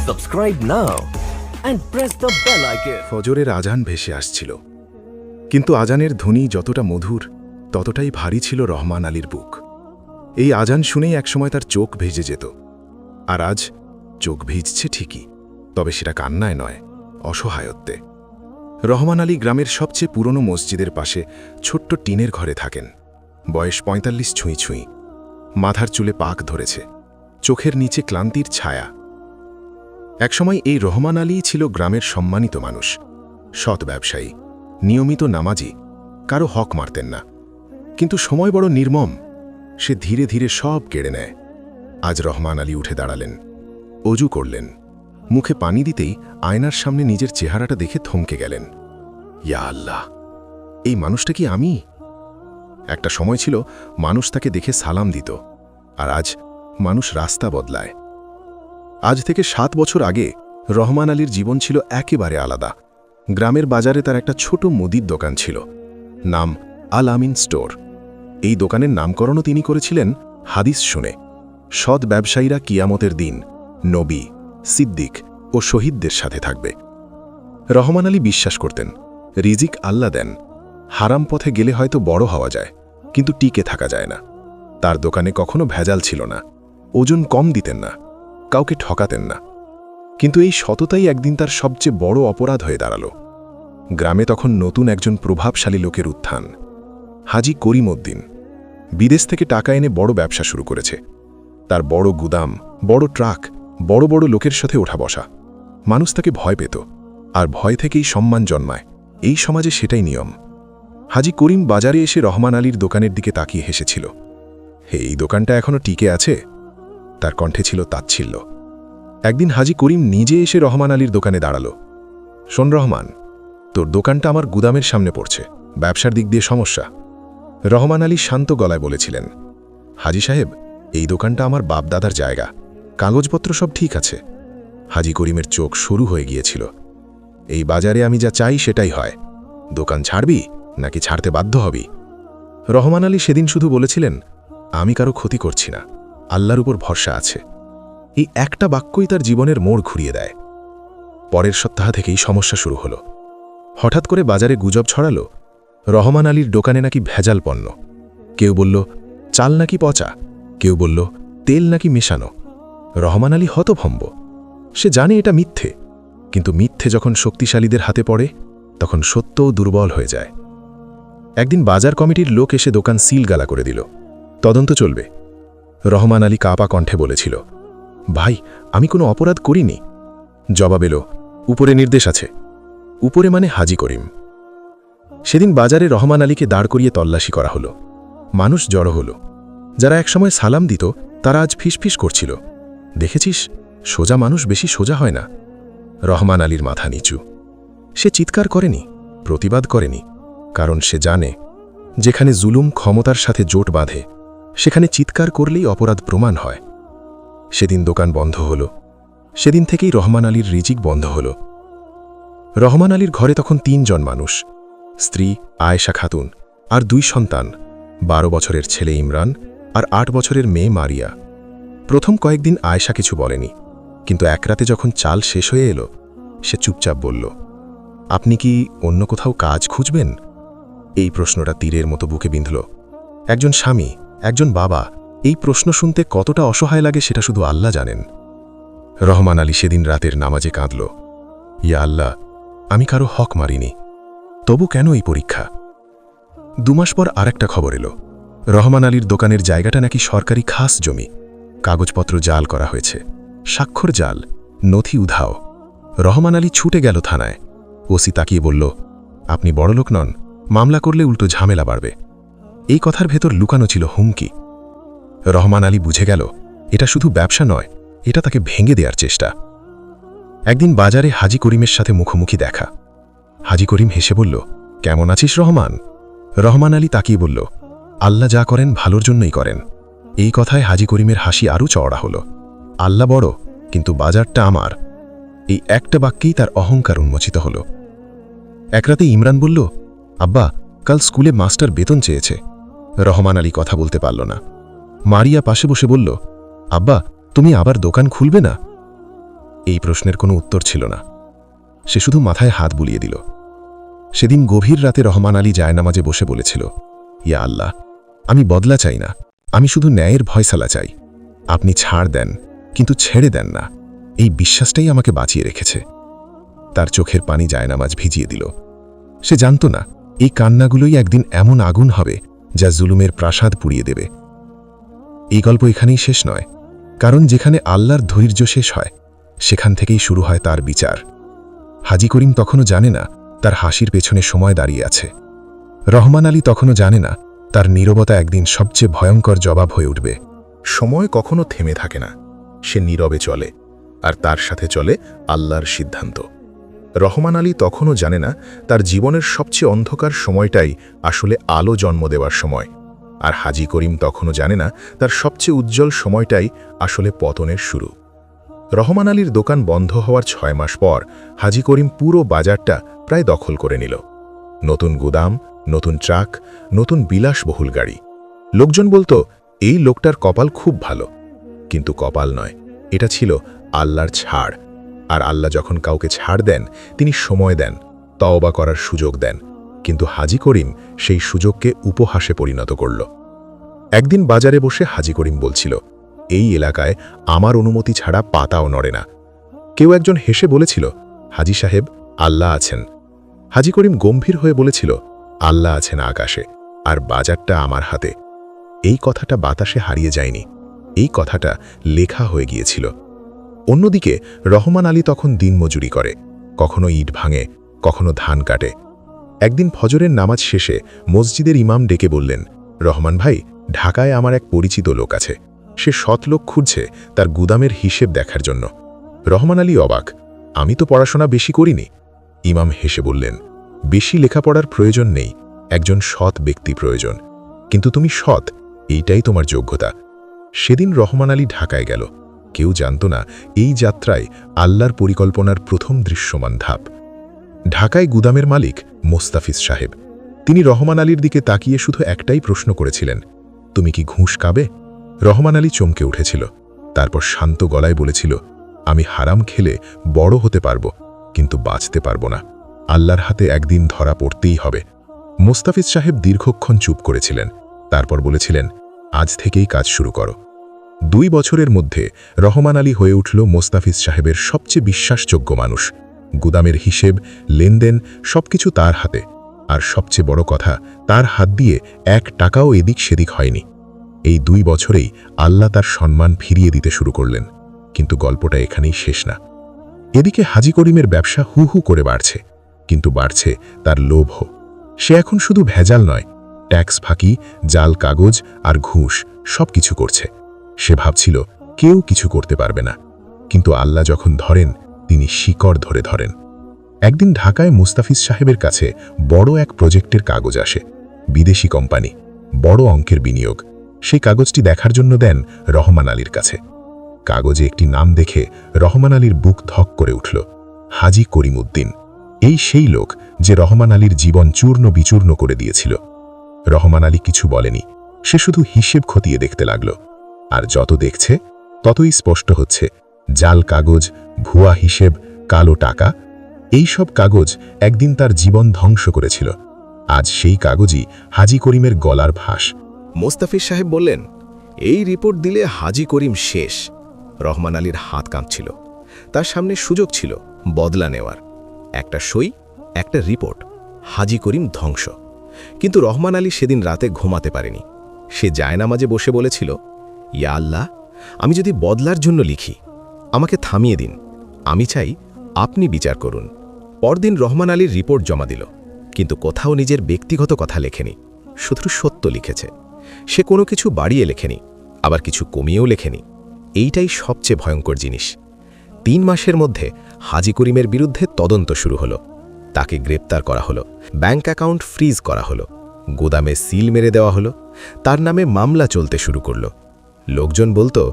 Subscribe now and press the bell icon. ফজরের আজান ভেসে আসছিল, কিন্তু আজানের ধ্বনি যতটা মধুর ততটাই ভারী ছিল রহমান আলীর বুক। এই আজান শুনেই একসময় তার চোখ ভেজে যেত, আর আজ চোখ ভিজছে ঠিকই, তবে সেটা কান্নায় নয়, অসহায়ত্বে। রহমান আলী গ্রামের সবচেয়ে পুরনো মসজিদের পাশে ছোট্ট টিনের ঘরে থাকেন। বয়স ৪৫ ছুঁই ছুঁই, মাথার চুলে পাক ধরেছে, চোখের নিচে ক্লান্তির ছায়া। একসময় এই রহমান আলীই ছিল গ্রামের সম্মানিত মানুষ, সৎ ব্যবসায়ী, নিয়মিত নামাজি, কারো হক মারতেন না। কিন্তু সময় বড় নির্মম, সে ধীরে ধীরে সব কেড়ে নেয়। আজ রহমান আলী উঠে দাঁড়ালেন, অজু করলেন, মুখে পানি দিতেই আয়নার সামনে নিজের চেহারাটা দেখে থমকে গেলেন। ইয়া আল্লাহ, এই মানুষটা কি আমি? একটা সময় ছিল মানুষ তাকে দেখে সালাম দিত, আর আজ মানুষ রাস্তা বদলায়। আজ থেকে ৭ বছর আগে রহমান আলীর জীবন ছিল একেবারে আলাদা। গ্রামের বাজারে তার একটা ছোট মুদির দোকান ছিল, নাম আল আমিন স্টোর। এই দোকানের নামকরণও তিনি করেছিলেন হাদিস শুনে। সৎ ব্যবসায়ীরা কিয়ামতের দিন নবী, সিদ্দিক ও শহীদদের সাথে থাকবে। রহমান আলী বিশ্বাস করতেন, রিজিক আল্লাহ দেন, হারাম পথে গেলে হয়তো বড় হওয়া যায়, কিন্তু টিকে থাকা যায় না। তার দোকানে কখনো ভেজাল ছিল না, ওজন কম দিতেন না, কাউকে ঠকাতেন না। কিন্তু এই সততাই একদিন তার সবচেয়ে বড় অপরাধ হয়ে দাঁড়াল। গ্রামে তখন নতুন একজন প্রভাবশালী লোকের উত্থান, হাজি করিম উদ্দিন। বিদেশ থেকে টাকা এনে বড় ব্যবসা শুরু করেছে। তার বড় গুদাম, বড় ট্রাক, বড় বড় লোকের সাথে ওঠা বসা। মানুষ তাকে ভয় পেত, আর ভয় থেকেই সম্মান জন্মায়। এই সমাজে সেটাই নিয়ম। হাজি করিম বাজারে এসে রহমান আলীর দোকানের দিকে তাকিয়ে হেসেছিল। এই দোকানটা এখনো টিকে আছে? তার কণ্ঠে ছিল তাচ্ছিল্য। একদিন হাজি করিম নিজে এসে রহমান আলীর দোকানে দাঁড়াল। শোন রহমান, তোর দোকানটা আমার গুদামের সামনে পড়ছে, ব্যবসার দিক দিয়ে সমস্যা। রহমান আলী শান্ত গলায় বলেছিলেন, হাজি সাহেব, এই দোকানটা আমার বাপদাদার জায়গা, কাগজপত্র সব ঠিক আছে। হাজি করিমের চোখ শুরু হয়ে গিয়েছিল। এই বাজারে আমি যা চাই সেটাই হয়, দোকান ছাড়বি নাকি ছাড়তে বাধ্য হবি? রহমান আলী সেদিন শুধু বলেছিলেন, আমি কারো ক্ষতি করছি না, আল্লাহর উপর ভরসা আছে। এই একটা বাক্যই তার জীবনের মোড় ঘুরিয়ে দেয়। পরের সপ্তাহ থেকেই সমস্যা শুরু হলো। হঠাৎ করে বাজারে গুজব ছড়ালো, রহমান আলীর দোকানে নাকি ভেজাল পণ্য। কেউ বলল চাল নাকি পচা, কেউ বলল তেল নাকি মেশানো। রহমান আলী হতভম্ব। সে জানে এটা মিথ্যে, কিন্তু মিথ্যে যখন শক্তিশালীদের হাতে পড়ে তখন সত্যও দুর্বল হয়ে যায়। একদিন বাজার কমিটির লোক এসে দোকান সিলগালা করে দিল। তদন্ত চলবে। রহমান আলী কাপা কণ্ঠে বলেছিল, ভাই, আমি কোনো অপরাধ করিনি। জবাব এলো, উপরে নির্দেশ আছে। উপরে মানে হাজি করিম। সেদিন বাজারে রহমান আলীকে দাঁড় করিয়ে তল্লাশি করা হলো। মানুষ জড়ো হলো। যারা একসময় সালাম দিত তারা আজ ফিসফিস করছিল, দেখেছিস, সোজা মানুষ বেশি সোজা হয় না। রহমান আলীর মাথা নিচু। সে চিৎকার করেনি, প্রতিবাদ করেনি, কারণ সে জানে যেখানে জুলুম ক্ষমতার সাথে জোট বাঁধে সেখানে চিৎকার করলেই অপরাধ প্রমাণ হয়। সেদিন দোকান বন্ধ হল। সেদিন থেকেই রহমান আলীর রিজিক বন্ধ হল। রহমান আলীর ঘরে তখন ৩ জন মানুষ, স্ত্রী আয়েশা খাতুন আর 2 সন্তান, 12 বছরের ছেলে ইমরান আর 8 বছরের মেয়ে মারিয়া। প্রথম কয়েকদিন আয়েশা কিছু বলেনি, কিন্তু এক রাতে যখন চাল শেষ হয়ে এলো সে চুপচাপ বলল, আপনি কি অন্য কোথাও কাজ খুঁজবেন? এই প্রশ্নটা তীরের মতো বুকে বিঁধল। একজন স্বামী, একজন বাবা, এই প্রশ্ন শুনতে কতটা অসহায় লাগে সেটা শুধু আল্লাহ জানেন। রহমান আলী সেদিন রাতের নামাজে কাঁদল, ইয়া আল্লাহ, আমি কারো হক মারিনি, তবু কেন এই পরীক্ষা? 2 মাস পর আরেকটা খবর এলো, রহমান আলীর দোকানের জায়গাটা নাকি সরকারি খাস জমি। কাগজপত্র জাল করা হয়েছে, স্বাক্ষর জাল, নথি উধাও। রহমান আলী ছুটে গেল থানায়। ওসি তাকিয়ে বলল, আপনি বড়লোক নন, মামলা করলে উল্টো ঝামেলা বাড়বে। এই কথার ভেতর লুকানো ছিল হুমকি। রহমান আলী বুঝে গেল এটা শুধু ব্যবসা নয়, এটা তাকে ভেঙে দেওয়ার চেষ্টা। একদিন বাজারে হাজি করিমের সাথে মুখোমুখি দেখা। হাজি করিম হেসে বলল, কেমন আছিস রহমান? রহমান আলী তাকিয়ে বলল, আল্লাহ যা করেন ভালোর জন্যই করেন। এই কথায় হাজি করিমের হাসি আরও চওড়া হল। আল্লাহ বড়, কিন্তু বাজারটা আমার। এই একটা বাক্যেই তার অহংকার উন্মোচিত হল। এক রাতে ইমরান বলল, আব্বা, কাল স্কুলে মাস্টার বেতন চেয়েছে। রহমান আলী কথা বলতে পারল না। মারিয়া পাশে বসে বলল, আব্বা, তুমি আবার দোকান খুলবে না? এই প্রশ্নের কোনো উত্তর ছিল না। সে শুধু মাথায় হাত বুলিয়ে দিল। সেদিন গভীর রাতে রহমান আলী জায়নামাজে বসে বলেছিল, ইয়া আল্লাহ, আমি বদলা চাই না, আমি শুধু ন্যায়ের ফয়সালা চাই। আপনি ছাড় দেন, কিন্তু ছেড়ে দেন না। এই বিশ্বাসটাই আমাকে বাঁচিয়ে রেখেছে। তার চোখের পানি জায়নামাজ ভিজিয়ে দিল। সে জানত না এই কান্নাগুলোই একদিন এমন আগুন হবে যা জুলুমের প্রাসাদ পুড়িয়ে দেবে। এই গল্প এখানেই শেষ নয়, কারণ যেখানে আল্লাহর ধৈর্য শেষ হয় সেখান থেকেই শুরু হয় তার বিচার। হাজী করিম তখনও জানে না তার হাসির পেছনে সময় দাঁড়িয়ে আছে। রহমান আলী তখনও জানে না তার নীরবতা একদিন সবচেয়ে ভয়ঙ্কর জবাব হয়ে উঠবে। সময় কখনো থেমে থাকে না, সে নীরবে চলে, আর তার সাথে চলে আল্লাহর সিদ্ধান্ত। রহমান আলী তখনও জানে না তার জীবনের সবচেয়ে অন্ধকার সময়টাই আসলে আলো জন্ম দেওয়ার সময়, আর হাজী করিম তখনও জানে না তার সবচেয়ে উজ্জ্বল সময়টাই আসলে পতনের শুরু। রহমান আলীর দোকান বন্ধ হওয়ার 6 মাস পর হাজী করিম পুরো বাজারটা প্রায় দখল করে নিল। নতুন গুদাম, নতুন ট্রাক, নতুন বিলাসবহুল গাড়ি। লোকজন বলতো এই লোকটার কপাল খুব ভালো, কিন্তু কপাল নয়, এটা ছিল আল্লাহর ছাড়। আর আল্লাহ যখন কাউকে ছাড় দেন তিনি সময় দেন, তওবা করার সুযোগ দেন, কিন্তু হাজী করিম সেই সুযোগকে উপহাসে পরিণত করল। একদিন বাজারে বসে হাজী করিম বলছিল, এই এলাকায় আমার অনুমতি ছাড়া পাতাও নড়ে না। কেউ একজন হেসে বলেছিল, হাজী সাহেব, আল্লাহ আছেন। হাজী করিম গম্ভীর হয়ে বলেছিল, আল্লাহ আছেন আকাশে, আর বাজারটা আমার হাতে। এই কথাটা বাতাসে হারিয়ে যায়নি, এই কথাটা লেখা হয়ে গিয়েছিল। অন্যদিকে রহমান আলী তখন দিনমজুরি করে, কখনো ইট ভাঙে, কখনো ধান কাটে। একদিন ফজরের নামাজ শেষে মসজিদের ইমাম ডেকে বললেন, রহমান ভাই, ঢাকায় আমার এক পরিচিত লোক আছে, সে সৎ লোক খুঁজছে তার গুদামের হিসেব দেখার জন্য। রহমান আলী অবাক, আমি তো পড়াশোনা বেশি করিনি। ইমাম হেসে বললেন, বেশি লেখাপড়ার প্রয়োজন নেই, একজন সৎ ব্যক্তি প্রয়োজন, কিন্তু তুমি সৎ, এইটাই তোমার যোগ্যতা। সেদিন রহমান আলী ঢাকায় গেল। কেউ জানত না এই যাত্রায় আল্লাহর পরিকল্পনার প্রথম দৃশ্যমান ধাপ। ঢাকায় গুদামের মালিক মোস্তাফিজ সাহেব, তিনি রহমান আলীর দিকে তাকিয়ে শুধু একটাই প্রশ্ন করেছিলেন, তুমি কি ঘুষ খাবে? রহমান আলী চমকে উঠেছিল, তারপর শান্ত গলায় বলেছিল, আমি হারাম খেলে বড় হতে পারব, কিন্তু বাঁচতে পারব না। আল্লাহর হাতে একদিন ধরা পড়তেই হবে। মোস্তাফিজ সাহেব দীর্ঘক্ষণ চুপ করেছিলেন, তারপর বলেছিলেন, আজ থেকেই কাজ শুরু করো। 2 বছরের মধ্যে রহমান আলী হয়ে উঠল মোস্তাফিজ সাহেবের সবচেয়ে বিশ্বাসযোগ্য মানুষ। গুদামের হিসেব, লেনদেন সবকিছু তার হাতে, আর সবচেয়ে বড় কথা, তার হাত দিয়ে 1 টাকাও এদিক সেদিক হয়নি। এই 2 বছরেই আল্লাহ তার সম্মান ফিরিয়ে দিতে শুরু করলেন। কিন্তু গল্পটা এখানেই শেষ না। এদিকে হাজী করিমের ব্যবসা হু হু করে বাড়ছে, কিন্তু বাড়ছে তার লোভও। সে এখন শুধু ভেজাল নয়, ট্যাক্স ফাঁকি, জাল কাগজ আর ঘুষ সবকিছু করছে। সে ভাবছিল কেউ কিছু করতে পারবে না, কিন্তু আল্লাহ যখন ধরেন তিনি শিকড় ধরে ধরেন। একদিন ঢাকায় মুস্তাফিজ সাহেবের কাছে বড় এক প্রজেক্টের কাগজ আসে, বিদেশি কোম্পানি, বড় অঙ্কের বিনিয়োগ। সেই কাগজটি দেখার জন্য দেন রহমান আলীর কাছে। কাগজে একটি নাম দেখে রহমান আলীর বুক ধক করে উঠল, হাজী করিম উদ্দিন। এই সেই লোক যে রহমান আলীর জীবন চূর্ণ বিচূর্ণ করে দিয়েছিল। রহমান আলী কিছু বলেনি, সে শুধু হিসেব খতিয়ে দেখতে লাগল। আর যত দেখছে ততই স্পষ্ট হচ্ছে, জাল কাগজ, ভুয়া হিসেব, কালো টাকা, এই সব কাগজ একদিন তার জীবন ধ্বংস করেছিল। আজ সেই কাগজই হাজী করিমের গলার ফাঁস। মোস্তাফিজ সাহেব বললেন, এই রিপোর্ট দিলে হাজী করিম শেষ। রহমান আলীর হাত কাঁপছিল। তার সামনে সুযোগ ছিল বদলা নেওয়ার। একটা সই, একটা রিপোর্ট, হাজী করিম ধ্বংস। কিন্তু রহমান আলী সেদিন রাতে ঘুমাতে পারেনি। সে জায়নামাজে বসে বলেছিল, ইয়া আল্লাহ, আমি যদি বদলার জন্য লিখি, আমাকে থামিয়ে দিন। আমি চাই আপনি বিচার করুন। পরদিন রহমান আলীর রিপোর্ট জমা দিল, কিন্তু কোথাও নিজের ব্যক্তিগত কথা লেখেনি, শুধু সত্য লিখেছে। সে কোনো কিছু বাড়িয়ে লেখেনি, আবার কিছু কমিয়েও লেখেনি। এইটাই সবচেয়ে ভয়ঙ্কর জিনিস। 3 মাসের মধ্যে হাজী করিমের বিরুদ্ধে তদন্ত শুরু হলো। তাকে গ্রেপ্তার করা হলো, ব্যাংক অ্যাকাউন্ট ফ্রিজ করা হলো, গুদামে সিল মেরে দেওয়া হলো, তার নামে মামলা চলতে শুরু করল। লোকজন বলতো,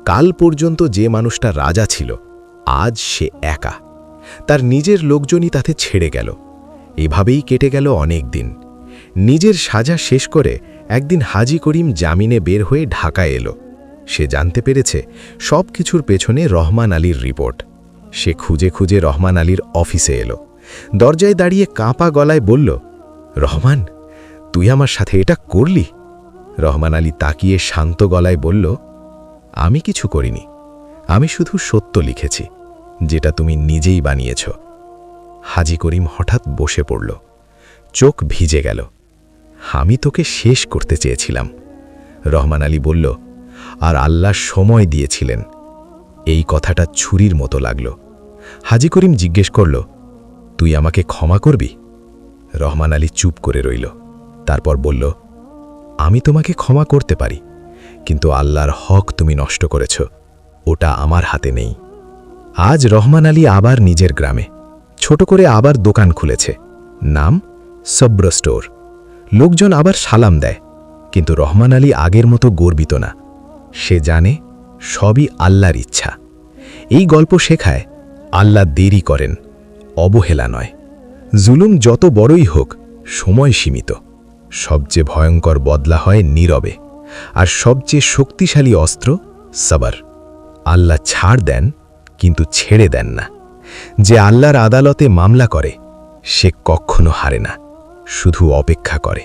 কাল পর্যন্ত যে মানুষটা রাজা ছিল, আজ সে একা। তার নিজের লোকজনই তাতে ছেড়ে গেল। এভাবেই কেটে গেল অনেক দিন। নিজের সাজা শেষ করে একদিন হাজী করিম জামিনে বের হয়ে ঢাকায় এলো। সে জানতে পেরেছে সব কিছুর পেছনে রহমান আলীর রিপোর্ট। সে খুঁজে খুঁজে রহমান আলীর অফিসে এলো। দরজায় দাঁড়িয়ে কাঁপা গলায় বলল, রহমান, তুই আমার সাথে এটা করলি? রহমান আলী তাকিয়ে শান্ত গলায় বলল, আমি কিছু করিনি, আমি শুধু সত্য লিখেছি, যেটা তুমি নিজেই বানিয়েছ। হাজী করিম হঠাৎ বসে পড়ল, চোখ ভিজে গেল। আমি তোকে শেষ করতে চেয়েছিলাম। রহমান আলী বলল, আর আল্লাহ সময় দিয়েছিলেন। এই কথাটা ছুরির মতো লাগল। হাজী করিম জিজ্ঞেস করল, তুই আমাকে ক্ষমা করবি? রহমান আলী চুপ করে রইল। তারপর বলল, আমি তোমাকে ক্ষমা করতে পারি, কিন্তু আল্লাহর হক তুমি নষ্ট করেছ, ওটা আমার হাতে নেই। আজ রহমান আলী আবার নিজের গ্রামে ছোট করে আবার দোকান খুলেছে, নাম সব্র স্টোর। লোকজন আবার সালাম দেয়, কিন্তু রহমান আলী আগের মতো গর্বিত না। সে জানে সবই আল্লাহর ইচ্ছা। এই গল্প শেখায়, আল্লাহ দেরি করেন, অবহেলা নয়। জুলুম যত বড়ই হোক, সময় সীমিত। সবচেয়ে ভয়ঙ্কর বদলা হয় নীরবে, আর সবচেয়ে শক্তিশালী অস্ত্র সবর। আল্লাহ ছাড় দেন, কিন্তু ছেড়ে দেন না। যে আল্লাহর আদালতে মামলা করে, সে কখনো হারে না, শুধু অপেক্ষা করে।